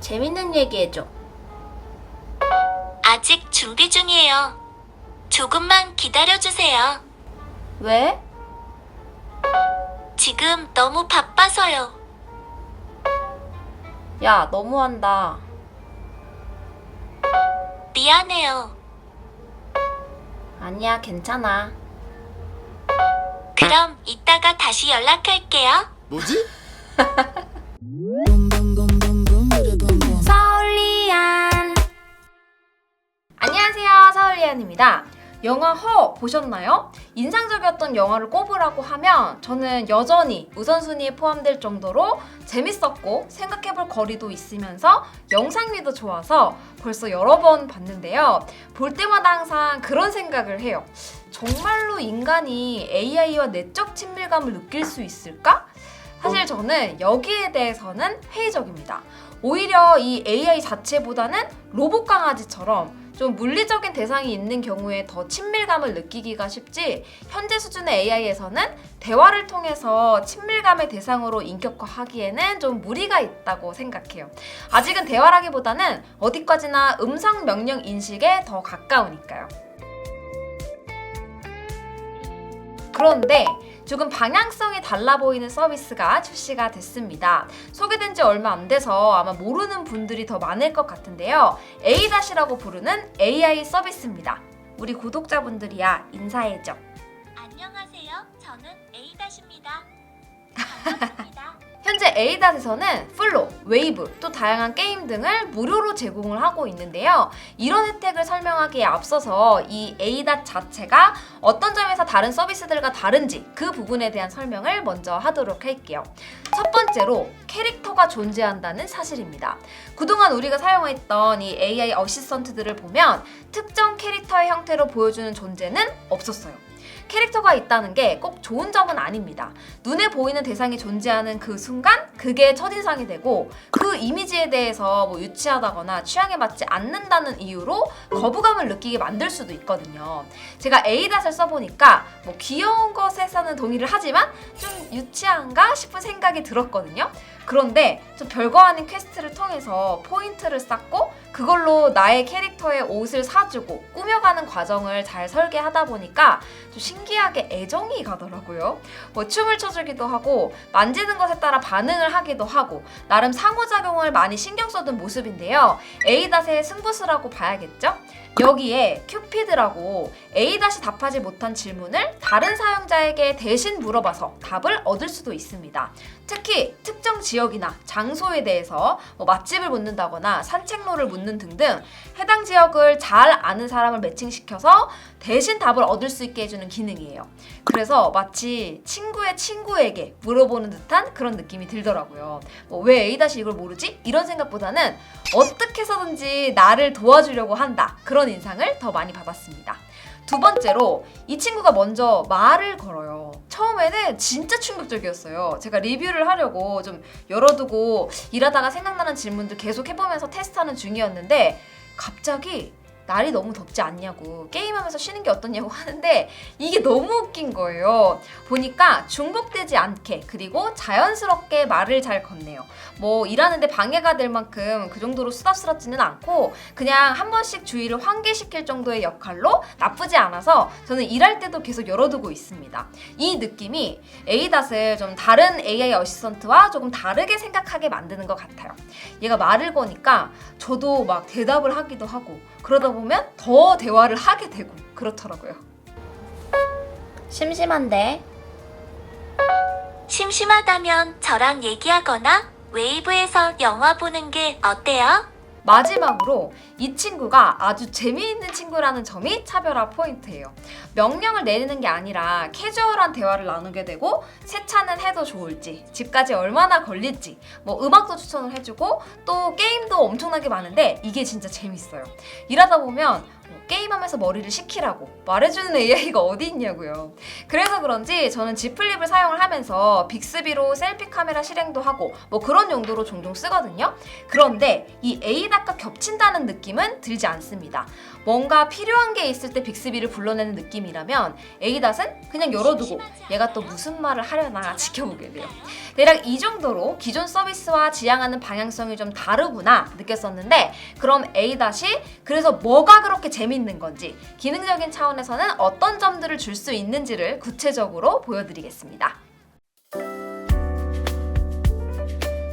재밌는 얘기 해줘. 아직 준비 중이에요. 조금만 기다려주세요. 왜? 지금 너무 바빠서요. 야, 너무한다. 미안해요. 아니야, 괜찮아. 그럼 이따가 다시 연락할게요. 뭐지? 서울리안. 안녕하세요, 서울리안입니다. 영화 허 보셨나요? 인상적이었던 영화를 꼽으라고 하면 저는 여전히 우선순위에 포함될 정도로 재밌었고 생각해볼 거리도 있으면서 영상미도 좋아서 벌써 여러 번 봤는데요. 볼 때마다 항상 그런 생각을 해요. 정말로 인간이 AI와 내적 친밀감을 느낄 수 있을까? 사실 저는 여기에 대해서는 회의적입니다. 오히려 이 AI 자체보다는 로봇 강아지처럼 좀 물리적인 대상이 있는 경우에 더 친밀감을 느끼기가 쉽지, 현재 수준의 AI에서는 대화를 통해서 친밀감의 대상으로 인격화하기에는 좀 무리가 있다고 생각해요. 아직은 대화라기보다는 어디까지나 음성 명령 인식에 더 가까우니까요. 그런데 조금 방향성이 달라 보이는 서비스가 출시가 됐습니다. 소개된 지 얼마 안 돼서 아마 모르는 분들이 더 많을 것 같은데요. A-라고 부르는 AI 서비스입니다. 우리 구독자분들이야 인사해줘. 안녕하세요. 저는 A-입니다. 반갑습니다. 현재 A-에서는 플로, 웨이브, 또 다양한 게임 등을 무료로 제공을 하고 있는데요. 이런 혜택을 설명하기에 앞서서 이 A- 자체가 어떤 점에서 다른 서비스들과 다른지 그 부분에 대한 설명을 먼저 하도록 할게요. 첫 번째로 캐릭터가 존재한다는 사실입니다. 그동안 우리가 사용했던 이 AI 어시스턴트들을 보면 특정 캐릭터의 형태로 보여주는 존재는 없었어요. 캐릭터가 있다는 게 꼭 좋은 점은 아닙니다. 눈에 보이는 대상이 존재하는 그 순간 그게 첫인상이 되고, 그 이미지에 대해서 유치하다거나 취향에 맞지 않는다는 이유로 거부감을 느끼게 만들 수도 있거든요. 제가 A-을 써보니까 귀여운 것에서는 동의를 하지만 좀 유치한가 싶은 생각이 들었거든요. 그런데 좀 별거 아닌 퀘스트를 통해서 포인트를 쌓고 그걸로 나의 캐릭터의 옷을 사주고 꾸며가는 과정을 잘 설계하다 보니까 좀 신기하게 애정이 가더라고요. 춤을 춰주기도 하고 만지는 것에 따라 반응을 하기도 하고 나름 상호작용을 많이 신경 써둔 모습인데요. A-의 승부수라고 봐야겠죠? 여기에 큐피드라고 A- 답하지 못한 질문을 다른 사용자에게 대신 물어봐서 답을 얻을 수도 있습니다. 특히 특정 지역이나 장소에 대해서 맛집을 묻는다거나 산책로를 묻는 등등 해당 지역을 잘 아는 사람을 매칭시켜서 대신 답을 얻을 수 있게 해주는 기능이에요. 그래서 마치 친구의 친구에게 물어보는 듯한 그런 느낌이 들더라고요. 왜 A- 이걸 모르지? 이런 생각보다는 어떻게 해서든지 나를 도와주려고 한다, 그런 인상을 더 많이 받았습니다. 두 번째로 이 친구가 먼저 말을 걸어요. 처음에는 진짜 충격적이었어요. 제가 리뷰를 하려고 좀 열어두고 일하다가 생각나는 질문들 계속 해보면서 테스트하는 중이었는데 갑자기 날이 너무 덥지 않냐고, 게임하면서 쉬는 게 어떻냐고 하는데 이게 너무 웃긴 거예요. 보니까 중복되지 않게 그리고 자연스럽게 말을 잘 건네요. 일하는데 방해가 될 만큼 그 정도로 수다스럽지는 않고 그냥 한 번씩 주의를 환기시킬 정도의 역할로 나쁘지 않아서 저는 일할 때도 계속 열어두고 있습니다. 이 느낌이 A-을 좀 다른 AI 어시스턴트와 조금 다르게 생각하게 만드는 것 같아요. 얘가 말을 거니까 저도 막 대답을 하기도 하고 그러다 보면 더 대화를 하게 되고 그렇더라고요. 심심한데? 심심하다면 저랑 얘기하거나 웨이브에서 영화 보는 게 어때요? 마지막으로 이 친구가 아주 재미있는 친구라는 점이 차별화 포인트예요. 명령을 내리는 게 아니라 캐주얼한 대화를 나누게 되고 세차는 해도 좋을지, 집까지 얼마나 걸릴지, 음악도 추천을 해주고 또 게임도 엄청나게 많은데 이게 진짜 재밌어요. 일하다 보면 게임하면서 머리를 식히라고 말해주는 AI가 어디 있냐고요. 그래서 그런지 저는 G 플립을 사용을 하면서 빅스비로 셀피 카메라 실행도 하고 뭐 그런 용도로 종종 쓰거든요. 그런데 이 ADAT과 겹친다는 느낌은 들지 않습니다. 뭔가 필요한 게 있을 때 빅스비를 불러내는 느낌이라면 ADAT은 그냥 열어두고 얘가 또 무슨 말을 하려나 지켜보게 돼요. 대략 이 정도로 기존 서비스와 지향하는 방향성이 좀 다르구나 느꼈었는데, 그럼 ADAT이 그래서 뭐가 그렇게 재밌는 건지, 기능적인 차원에서는 어떤 점들을 줄 수 있는지를 구체적으로 보여드리겠습니다.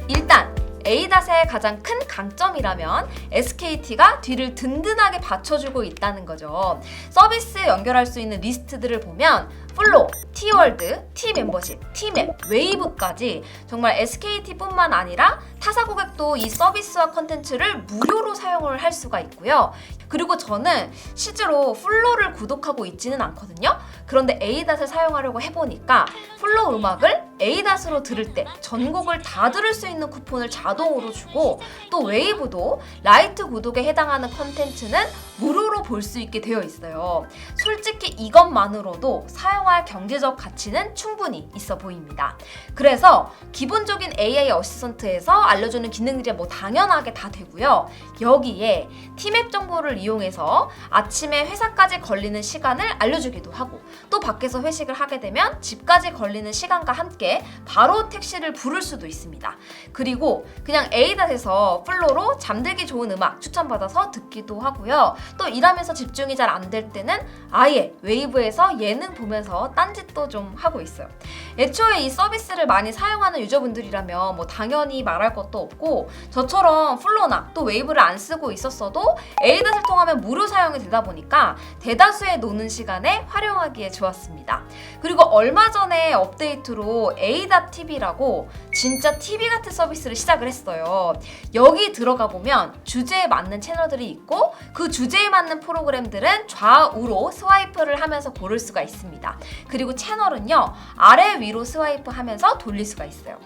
일단 ADAT의 가장 큰 강점이라면 SKT가 뒤를 든든하게 받쳐주고 있다는 거죠. 서비스에 연결할 수 있는 리스트들을 보면 플로우, T월드, T멤버십, T맵, 웨이브까지 정말 SKT뿐만 아니라 타사 고객도 이 서비스와 컨텐츠를 무료로 사용을 할 수가 있고요. 그리고 저는 실제로 플로우를 구독하고 있지는 않거든요. 그런데 ADAT을 사용하려고 해보니까 플로우 음악을 ADAT으로 들을 때 전곡을 다 들을 수 있는 쿠폰을 자동으로 주고, 또 웨이브도 라이트 구독에 해당하는 컨텐츠는 무료로 볼 수 있게 되어 있어요. 솔직히 이것만으로도 사용할 경제적 가치는 충분히 있어 보입니다. 그래서 기본적인 AI 어시스턴트에서 알려주는 기능들이 뭐 당연하게 다 되고요. 여기에 T맵 정보를 이용해서 아침에 회사까지 걸리는 시간을 알려주기도 하고, 또 밖에서 회식을 하게 되면 집까지 걸리는 시간과 함께 바로 택시를 부를 수도 있습니다. 그리고 그냥 ADAT에서 플로로 잠들기 좋은 음악 추천받아서 듣기도 하고요. 또 일하면서 집중이 잘 안 될 때는 아예 웨이브에서 예능 보면서 딴짓도 좀 하고 있어요. 애초에 이 서비스를 많이 사용하는 유저분들이라면 뭐 당연히 말할 것도 없고, 저처럼 플로나 또 웨이브를 안 쓰고 있었어도 ADAT을 통하면 무료 사용이 되다 보니까 대다수의 노는 시간에 활용하기에 좋았습니다. 그리고 얼마 전에 업데이트로 ADAT TV라고 진짜 TV 같은 서비스를 시작을 했어요. 여기 들어가 보면 주제에 맞는 채널들이 있고, 그 주제에 맞는 프로그램들은 좌우로 스와이프를 하면서 고를 수가 있습니다. 그리고 채널은요, 아래 위로 스와이프 하면서 돌릴 수가 있어요.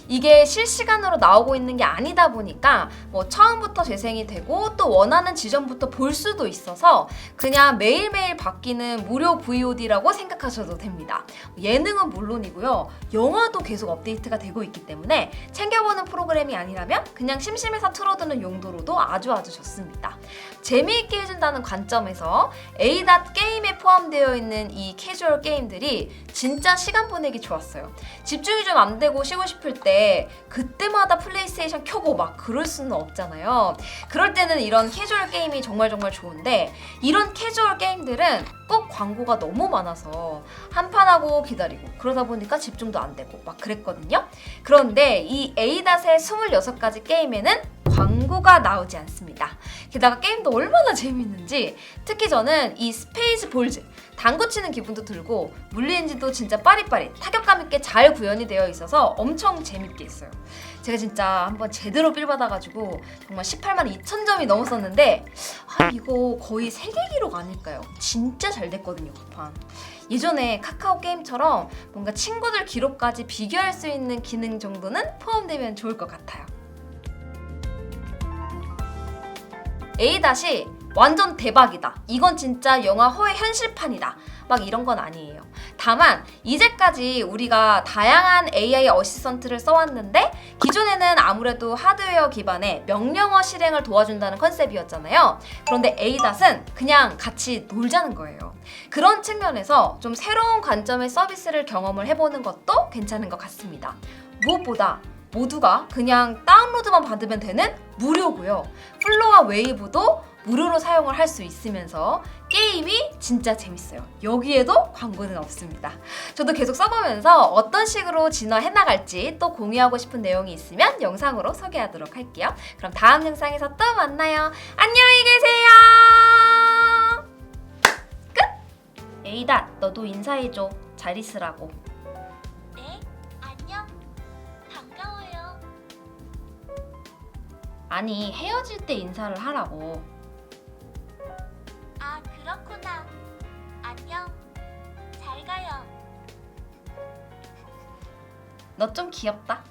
이게 실시간으로 나오고 있는 게 아니다 보니까 뭐 처음부터 재생이 되고 또 원하는 지점부터 볼 수도 있어서 그냥 매일매일 바뀌는 무료 VOD라고 생각하셔도 됩니다. 예능은 물론이고요, 영화도 계속 업데이트가 되고 있기 때문에 챙겨보는 프로그램이 아니라면 그냥 심심해서 틀어두는 용도로도 아주 좋습니다. 재미있게 해준다는 관점에서 ADAT 게임에 포함되어 있는 이 캐주얼 게임들이 진짜 시간 보내기 좋았어요. 집중이 좀 안 되고 쉬고 싶을 때 그때마다 플레이스테이션 켜고 막 그럴 수는 없잖아요. 그럴 때는 이런 캐주얼 게임이 정말 좋은데, 이런 캐주얼 게임들은 꼭 광고가 너무 많아서 한판하고 기다리고 그러다 보니까 집중도 안 되고 막 그랬거든요. 그런데 이 ADAT의 26가지 게임에는 광고가 나오지 않습니다. 게다가 게임도 얼마나 재밌는지, 특히 저는 이 스페이스 볼즈 당구 치는 기분도 들고 물리엔진도 진짜 빠릿빠릿 타격감 있게 잘 구현이 되어 있어서 엄청 재밌게 했어요. 제가 진짜 한번 제대로 필 받아가지고 정말 18만 2천 점이 넘었었는데, 이거 거의 세계 기록 아닐까요? 진짜 잘 됐거든요, 그 판. 예전에 카카오 게임처럼 뭔가 친구들 기록까지 비교할 수 있는 기능 정도는 포함되면 좋을 것 같아요. ADAT이 완전 대박이다, 이건 진짜 영화 허의 현실판이다, 막 이런 건 아니에요. 다만 이제까지 우리가 다양한 AI 어시스턴트를 써왔는데 기존에는 아무래도 하드웨어 기반의 명령어 실행을 도와준다는 컨셉이었잖아요. 그런데 ADAT은 그냥 같이 놀자는 거예요. 그런 측면에서 좀 새로운 관점의 서비스를 경험을 해보는 것도 괜찮은 것 같습니다. 무엇보다 모두가 그냥 다운로드만 받으면 되는 무료고요. 플로와 웨이브도 무료로 사용을 할 수 있으면서 게임이 진짜 재밌어요. 여기에도 광고는 없습니다. 저도 계속 써보면서 어떤 식으로 진화해 나갈지 또 공유하고 싶은 내용이 있으면 영상으로 소개하도록 할게요. 그럼 다음 영상에서 또 만나요. 안녕히 계세요. 끝! ADAT, 너도 인사해줘. 잘 있으라고. 네, 안녕. 반가워요. 아니, 헤어질 때 인사를 하라고. 아, 그렇구나. 안녕. 잘 가요. 너 좀 귀엽다.